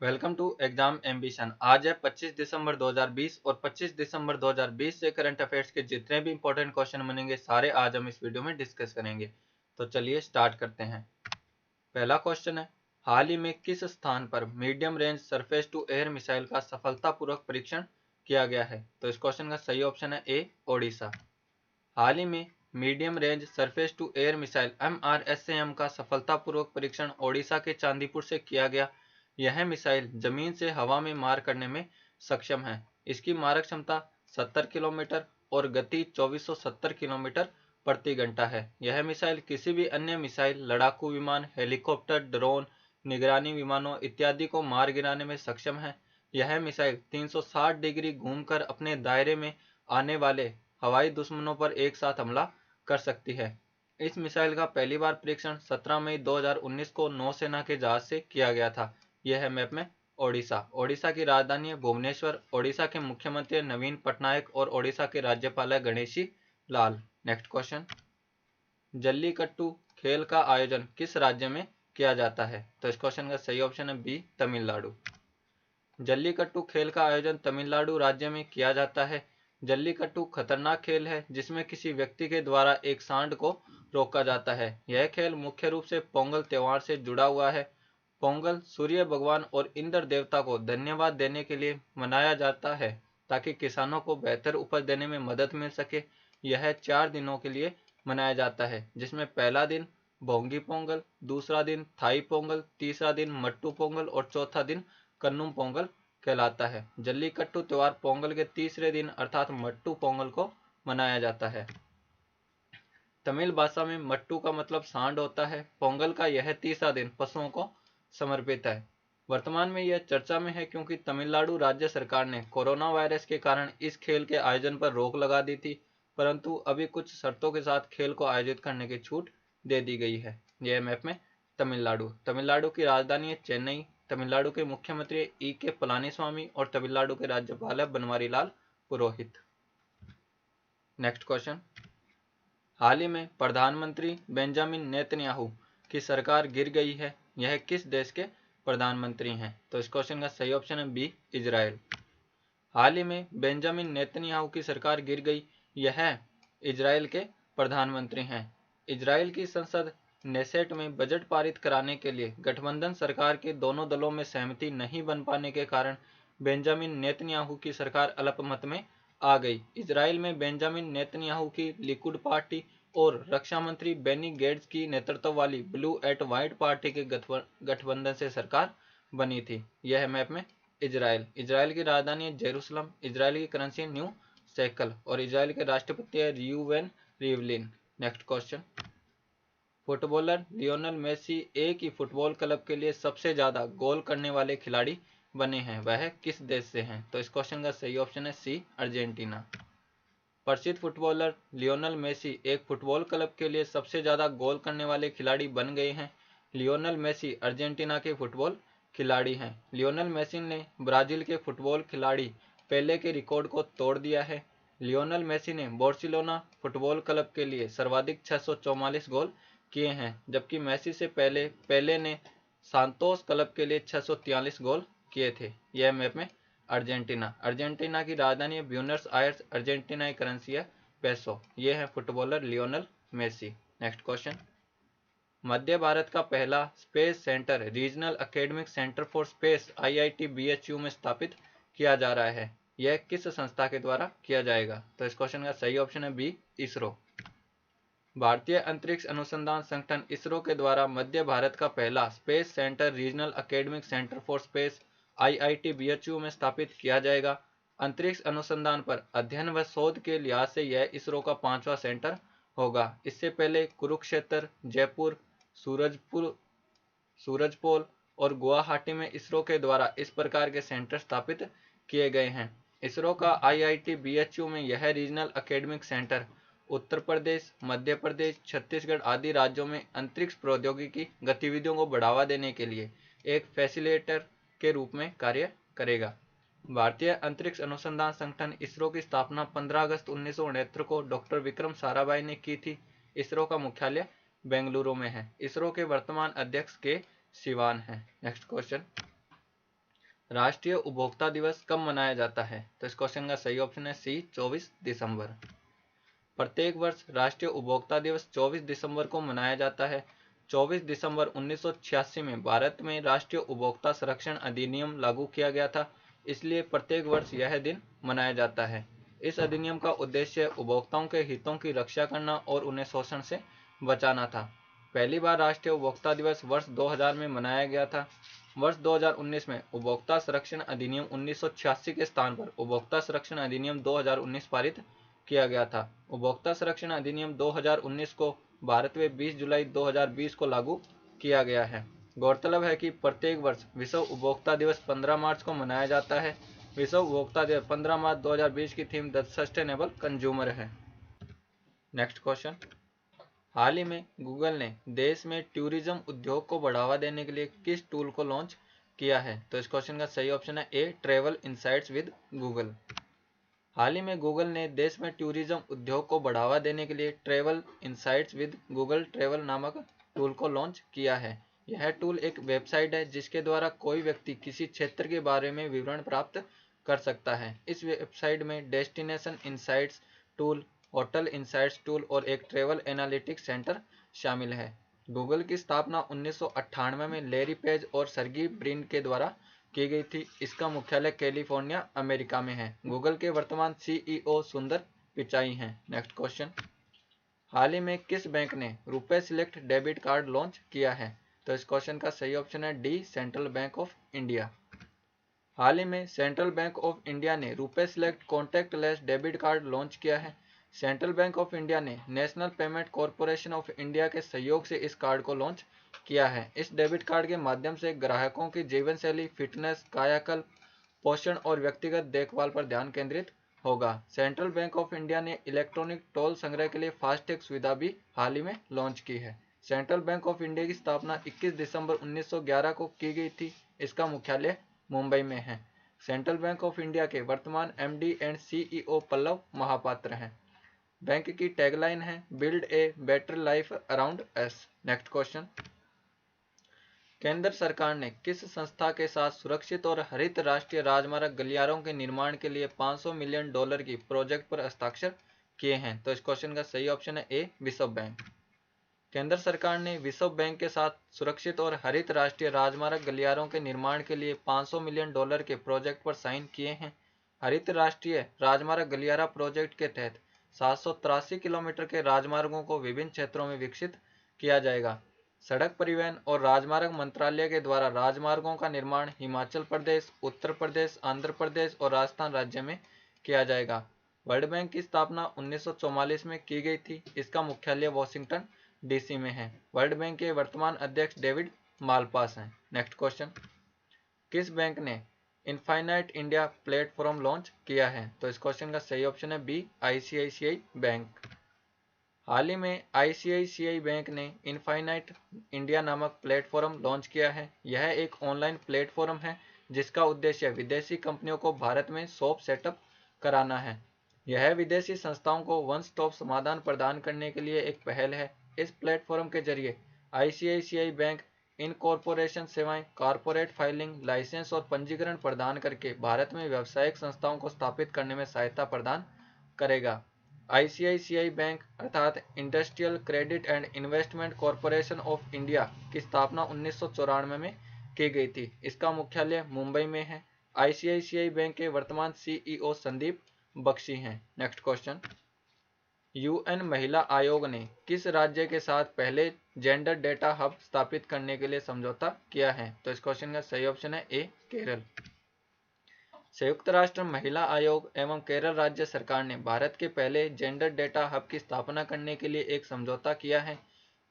Welcome to exam ambition. आज है 25 दिसंबर 2020 और 25 दिसंबर 2020 से करंट अफेयर्स के जितने भी इंपॉर्टेंट क्वेश्चन बनेंगे सारे आज हम इस वीडियो में डिस्कस करेंगे। तो चलिए स्टार्ट करते हैं। पहला क्वेश्चन है, हाल ही में किस स्थान पर medium range surface to air missile का सफलतापूर्वक परीक्षण किया गया है? तो इस क्वेश्चन का सही ऑप्शन है ए, ओडिशा। हाल ही में medium range surface to air missile MRSAM का सफलतापूर्वक परीक्षण ओडिशा के चांदीपुर से किया गया। यह मिसाइल जमीन से हवा में मार करने में सक्षम है। इसकी मारक क्षमता 70 किलोमीटर और गति 2470 किलोमीटर प्रति घंटा है। यह मिसाइल किसी भी अन्य मिसाइल, लड़ाकू विमान, हेलीकॉप्टर, ड्रोन, निगरानी विमानों इत्यादि को मार गिराने में सक्षम है। यह मिसाइल 360 डिग्री घूमकर अपने दायरे में आने वाले हवाई दुश्मनों पर एक साथ हमला कर सकती है। इस मिसाइल का पहली बार परीक्षण 17 मई 2019 को नौसेना के जहाज से किया गया था। यह है मैप में ओडिशा। ओडिशा की राजधानी है भुवनेश्वर। ओडिशा के मुख्यमंत्री नवीन पटनायक और ओडिशा के राज्यपाल है गणेशी लाल। नेक्स्ट क्वेश्चन, जल्लीकट्टू खेल का आयोजन किस राज्य में किया जाता है? तो इस क्वेश्चन का सही ऑप्शन है बी, तमिलनाडु। जल्लीकट्टू खेल का आयोजन तमिलनाडु राज्य में किया जाता है। जल्लीकट्टू खतरनाक खेल है जिसमें किसी व्यक्ति के द्वारा एक सांड को रोका जाता है। यह खेल मुख्य रूप से पोंगल त्योहार से जुड़ा हुआ है। पोंगल सूर्य भगवान और इंद्र देवता को धन्यवाद देने के लिए मनाया जाता है ताकि किसानों को बेहतर उपज देने में मदद मिल सके। यह 4 दिनों के लिए मनाया जाता है जिसमें पहला दिन भोंगी पोंगल, दूसरा दिन थाई पोंगल, तीसरा दिन मट्टू पोंगल और चौथा दिन कन्नुम पोंगल कहलाता है। जल्लीकट्टू त्योहार पोंगल के तीसरे दिन अर्थात मट्टू पोंगल को मनाया जाता है। तमिल भाषा में मट्टू का मतलब सांड होता है। पोंगल का यह तीसरा दिन पशुओं को समर्पित है। वर्तमान में यह चर्चा में है क्योंकि तमिलनाडु राज्य सरकार ने कोरोना वायरस के कारण इस खेल के आयोजन पर रोक लगा दी थी, परंतु अभी कुछ शर्तों के साथ खेल को आयोजित करने की छूट दे दी गई है। यह मैप में तमिलनाडु। तमिलनाडु की राजधानी है चेन्नई। तमिलनाडु के मुख्यमंत्री E.K. पलानीस्वामी और तमिलनाडु के राज्यपाल है बनवारी लाल पुरोहित। नेक्स्ट क्वेश्चन, हाल ही में प्रधानमंत्री बेंजामिन नेतन्याहू की सरकार गिर गई है। यह किस देश के प्रधानमंत्री हैं? तो इस क्वेश्चन का सही ऑप्शन है बी, इजराइल। हाल ही में बेंजामिन नेतन्याहू की सरकार गिर गई। यह इजराइल के प्रधानमंत्री हैं। इजराइल की संसद नेसेट में बजट पारित कराने के लिए गठबंधन सरकार के दोनों दलों में सहमति नहीं बन पाने के कारण बेंजामिन नेतन्याहू की सरकार अल्पमत में आ गई। इजराइल में बेंजामिन नेतन्याहू की लिकुड पार्टी और रक्षा मंत्री बेनी गेट्स की नेतृत्व वाली ब्लू एट व्हाइट पार्टी के गठबंधन से सरकार बनी थी। यह है मैप में इजराइल। इजराइल की राजधानी है जेरूसलम। इजराइल की करेंसी है न्यू शेकल और इजराइल के राष्ट्रपति है Reuven Rivlin. Next question, footballer Lionel Messi एक ही फुटबॉल क्लब के लिए सबसे ज्यादा गोल करने वाले खिलाड़ी बने हैं। वह किस देश से हैं? तो इस क्वेश्चन का सही ऑप्शन है सी, अर्जेंटीना। प्रसिद्ध फुटबॉलर लियोनेल मेसी एक फुटबॉल क्लब के लिए सबसे ज्यादा गोल करने वाले खिलाड़ी बन गए हैं। लियोनेल मेसी अर्जेंटीना के फुटबॉल खिलाड़ी हैं। लियोनेल मेसी ने ब्राजील के फुटबॉल खिलाड़ी पेले के रिकॉर्ड को तोड़ दिया है। लियोनेल मेसी ने बार्सिलोना फुटबॉल क्लब के लिए सर्वाधिक 644 गोल किए हैं, जबकि मेसी से पहले पेले ने सांतोस क्लब के लिए 643 गोल किए थे। यह मैप में अर्जेंटीना। अर्जेंटीना की राजधानी है ब्यूनस आयर्स। अर्जेंटीना की करेंसी है पेसो। ये है footballer Lionel Messi. Next question, मध्य भारत का पहला space centre regional academic centre for space IIT BHU में स्थापित किया जा रहा है। यह किस संस्था के द्वारा किया जाएगा? तो इस क्वेश्चन का सही ऑप्शन है बी, इसरो। भारतीय अंतरिक्ष अनुसंधान संगठन इसरो के द्वारा मध्य भारत का पहला space centre regional academic centre for space IIT BHU में स्थापित किया जाएगा। अंतरिक्ष अनुसंधान पर अध्ययन व शोध के लिहाज से यह इसरो का 5वां सेंटर होगा। इससे पहले कुरुक्षेत्र, जयपुर, सूरजपोल और गुवाहाटी में इसरो के द्वारा इस प्रकार के सेंटर स्थापित किए गए हैं। इसरो का IIT BHU में यह regional academic centre Uttar Pradesh, Madhya Pradesh, Chhattisgarh आदि राज्यों में अंतरिक्ष प्रौद्योगिकी गतिविधियों को बढ़ावा देने के लिए एक फैसिलिटेटर के रूप में कार्य करेगा। भारतीय अंतरिक्ष अनुसंधान संगठन इसरो की स्थापना 15 अगस्त 1969 को डॉक्टर विक्रम साराभाई ने की थी। इसरो का मुख्यालय बेंगलुरु में है। इसरो के वर्तमान अध्यक्ष के सिवान हैं। नेक्स्ट क्वेश्चन, राष्ट्रीय उपभोक्ता दिवस कब मनाया जाता है? तो इस क्वेश्चन का सही ऑप्शन है सी, 24 दिसंबर। प्रत्येक वर्ष राष्ट्रीय उपभोक्ता दिवस 24 दिसंबर को मनाया जाता है। 24 दिसंबर 1986 में भारत में राष्ट्रीय उपभोक्ता संरक्षण अधिनियम लागू किया गया था, इसलिए प्रत्येक वर्ष यह दिन मनाया जाता है। इस अधिनियम का उद्देश्य उपभोक्ताओं के हितों की रक्षा करना और उन्हें शोषण से बचाना था। पहली बार राष्ट्रीय उपभोक्ता दिवस वर्ष 2000 में मनाया गया था। वर्ष 2019 में उपभोक्ता संरक्षण अधिनियम 1986 के स्थान पर उपभोक्ता संरक्षण अधिनियम 2019 पारित किया गया था। उपभोक्ता संरक्षण अधिनियम 2019 को भारत में 20 जुलाई 2020 को लागू किया गया है। गौरतलब है कि प्रत्येक वर्ष विश्व उपभोक्ता दिवस 15 मार्च को मनाया जाता है। विश्व उपभोक्ता दिवस 15 मार्च 2020 की थीम द सस्टेनेबल कंज्यूमर है। नेक्स्ट क्वेश्चन, हाल ही में गूगल ने देश में टूरिज्म उद्योग को बढ़ावा देने के लिए किस टूल को लॉन्च किया है? तो इस क्वेश्चन का सही ऑप्शन है ए, ट्रैवल इनसाइट्स विद गूगल। हाल ही में गूगल ने देश में टूरिज्म उद्योग को बढ़ावा देने के लिए travel insights with Google travel नामक टूल को लॉन्च किया है। यह टूल एक वेबसाइट है जिसके द्वारा कोई व्यक्ति किसी क्षेत्र के बारे में विवरण प्राप्त कर सकता है। इस वेबसाइट में destination insights tool, hotel insights tool और एक ट्रैवल एनालिटिक्स सेंटर शामिल है। गूगल की स्थापना 1998 में लैरी पेज और सर्गी ब्रिन के द्वारा की गई थी। इसका मुख्यालय कैलिफोर्निया, अमेरिका में है। गूगल के वर्तमान सीईओ सुंदर पिचाई हैं। नेक्स्ट क्वेश्चन, हाल ही में किस बैंक ने RuPay select debit card launch किया है? तो इस क्वेश्चन का सही ऑप्शन है D, central bank of India. हाल ही में सेंट्रल बैंक ऑफ इंडिया ने RuPay select contactless debit card launch किया है। सेंट्रल बैंक ऑफ इंडिया ने national payment corporation of India के सहयोग से इस कार्ड को लॉन्च किया है। इस डेबिट कार्ड के माध्यम से ग्राहकों की जीवन शैली, फिटनेस, कायाकल्प, पोषण और व्यक्तिगत देखभाल पर ध्यान केंद्रित होगा। सेंट्रल बैंक ऑफ इंडिया ने इलेक्ट्रॉनिक टोल संग्रह के लिए फास्टैग सुविधा भी हाल ही में लॉन्च की है। सेंट्रल बैंक ऑफ इंडिया की स्थापना 21 दिसंबर 1911 को की गई थी। इसका मुख्यालय मुंबई में है। सेंट्रल बैंक ऑफ इंडिया के वर्तमान MD and CEO Pallav Mahapatra हैं। बैंक की टैगलाइन है build a better life around us. Next question, केंद्र सरकार ने किस संस्था के साथ सुरक्षित और हरित राष्ट्रीय राजमार्ग गलियारों के निर्माण के लिए $500 मिलियन की प्रोजेक्ट पर हस्ताक्षर किए हैं? तो इस क्वेश्चन का सही ऑप्शन है ए, विश्व बैंक। केंद्र सरकार ने विश्व बैंक के साथ सुरक्षित और हरित राष्ट्रीय राजमार्ग गलियारों के निर्माण के लिए $500 मिलियन के प्रोजेक्ट पर साइन किए हैं। हरित राष्ट्रीय राजमार्ग गलियारा प्रोजेक्ट के तहत 783 किलोमीटर के राजमार्गों को विभिन्न क्षेत्रों में विकसित किया जाएगा। सड़क परिवहन और राजमार्ग मंत्रालय के द्वारा राजमार्गों का निर्माण हिमाचल प्रदेश, उत्तर प्रदेश, आंध्र प्रदेश और राजस्थान राज्य में किया जाएगा। वर्ल्ड बैंक की स्थापना 1944 में की गई थी। इसका मुख्यालय वॉशिंगटन डीसी में है। वर्ल्ड बैंक के वर्तमान अध्यक्ष डेविड मालपास हैं। नेक्स्ट क्वेश्चन, किस बैंक ने इनफाइनाइट इंडिया प्लेटफॉर्म लॉन्च किया है? तो इस क्वेश्चन का सही ऑप्शन है बी, आईसीआईसीआई बैंक। हाल ही में आईसीआईसीआई बैंक ने इनफाइनाइट इंडिया नामक प्लेटफॉर्म लॉन्च किया है। यह एक ऑनलाइन प्लेटफॉर्म है जिसका उद्देश्य विदेशी कंपनियों को भारत में शॉप सेटअप कराना है। यह विदेशी संस्थाओं को वन स्टॉप समाधान प्रदान करने के लिए एक पहल है। इस प्लेटफॉर्म के जरिए आईसीआईसीआई बैंक इनकॉर्पोरेशन सेवाएं, कॉर्पोरेट फाइलिंग, लाइसेंस और पंजीकरण प्रदान करके भारत में व्यावसायिक संस्थाओं को स्थापित करने में सहायता प्रदान करेगा। आईसीआईसीआई बैंक अर्थात industrial credit and investment corporation of India की स्थापना 1994 में की गई थी। इसका मुख्यालय मुंबई में है। आईसीआईसीआई बैंक के वर्तमान सीईओ संदीप बख्शी हैं। नेक्स्ट क्वेश्चन, यूएन महिला आयोग ने किस राज्य के साथ पहले जेंडर डेटा हब स्थापित करने के लिए समझौता किया है? तो इस क्वेश्चन का सही ऑप्शन है ए, केरल। संयुक्त राष्ट्र महिला आयोग एवं केरल राज्य सरकार ने भारत के पहले जेंडर डेटा हब की स्थापना करने के लिए एक समझौता किया है।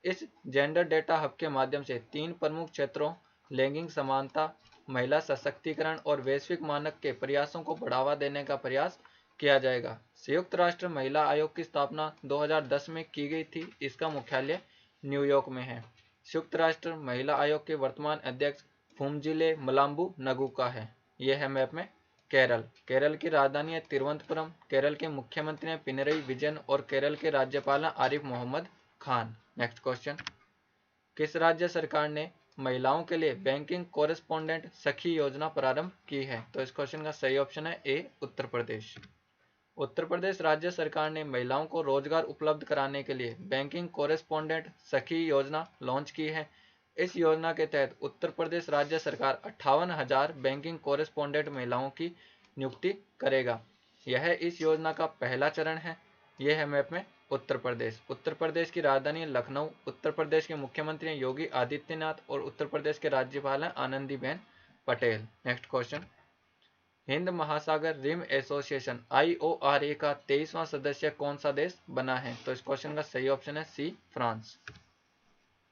इस जेंडर डेटा हब के माध्यम से 3 प्रमुख क्षेत्रों लैंगिक समानता, महिला सशक्तिकरण और वैश्विक मानक के प्रयासों को बढ़ावा देने का प्रयास किया जाएगा। संयुक्त राष्ट्र महिला आयोग की स्थापना 2010 में की गई थी। इसका मुख्यालय न्यूयॉर्क में है। संयुक्त राष्ट्र महिला आयोग के वर्तमान अध्यक्ष फुमजिले मलाम्बू नगुका है। यह है मैप में केरल। केरल की राजधानी है तिरुवनंतपुरम। केरल के मुख्यमंत्री हैं पिनरई विजयन और केरल के राज्यपाल हैं आरिफ मोहम्मद खान। नेक्स्ट क्वेश्चन, किस राज्य सरकार ने महिलाओं के लिए बैंकिंग कोरेस्पोंडेंट सखी योजना प्रारंभ की है? तो इस क्वेश्चन का सही ऑप्शन है ए, उत्तर प्रदेश। उत्तर प्रदेश राज्य सरकार ने महिलाओं को रोजगार उपलब्ध कराने के लिए बैंकिंग कोरेस्पोंडेंट सखी योजना लॉन्च की है। इस योजना के तहत उत्तर प्रदेश राज्य सरकार 58,000 बैंकिंग कोरेस्पोंडेंट महिलाओं की नियुक्ति करेगा। यह इस योजना का पहला चरण है। यह है मैप में उत्तर प्रदेश। उत्तर प्रदेश की राजधानी लखनऊ। उत्तर प्रदेश के मुख्यमंत्री हैं योगी आदित्यनाथ और उत्तर प्रदेश के राज्यपाल हैं आनंदीबेन पटेल। नेक्स्ट क्वेश्चन, हिंद महासागर रिम एसोसिएशन IORA का 23वां सदस्य कौन सा देश बना है? तो इस क्वेश्चन का सही ऑप्शन है सी, फ्रांस।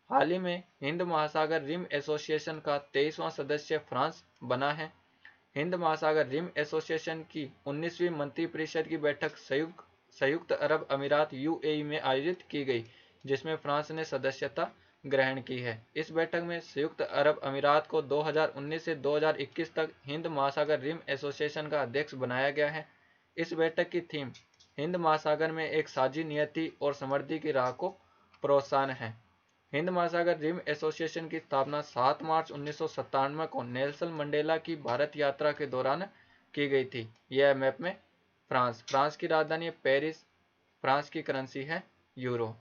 हाल ही में हिंद महासागर रिम एसोसिएशन का 23वां सदस्य फ्रांस बना है। हिंद महासागर रिम एसोसिएशन की 19वीं मंत्रिपरिषद की बैठक संयुक्त अरब अमीरात UAE में आयोजित की गई, जिसमें फ्रांस ने सदस्यता ग्रहण की है। इस बैठक में संयुक्त अरब अमीरात को 2019 से 2021 तक हिंद महासागर रिम एसोसिएशन का अध्यक्ष बनाया गया है। इस बैठक की थीम हिंद महासागर में एक साझी नियति और समृद्धि की राह को प्रोत्साहन है। हिंद महासागर रिम एसोसिएशन की स्थापना 7 मार्च 1997 को नेल्सन मंडेला की भारत यात्रा के दौरान की गई थी। यह मैप में फ्रांस। फ्रांस की राजधानी है पेरिस। फ्रांस की करेंसी है यूरो।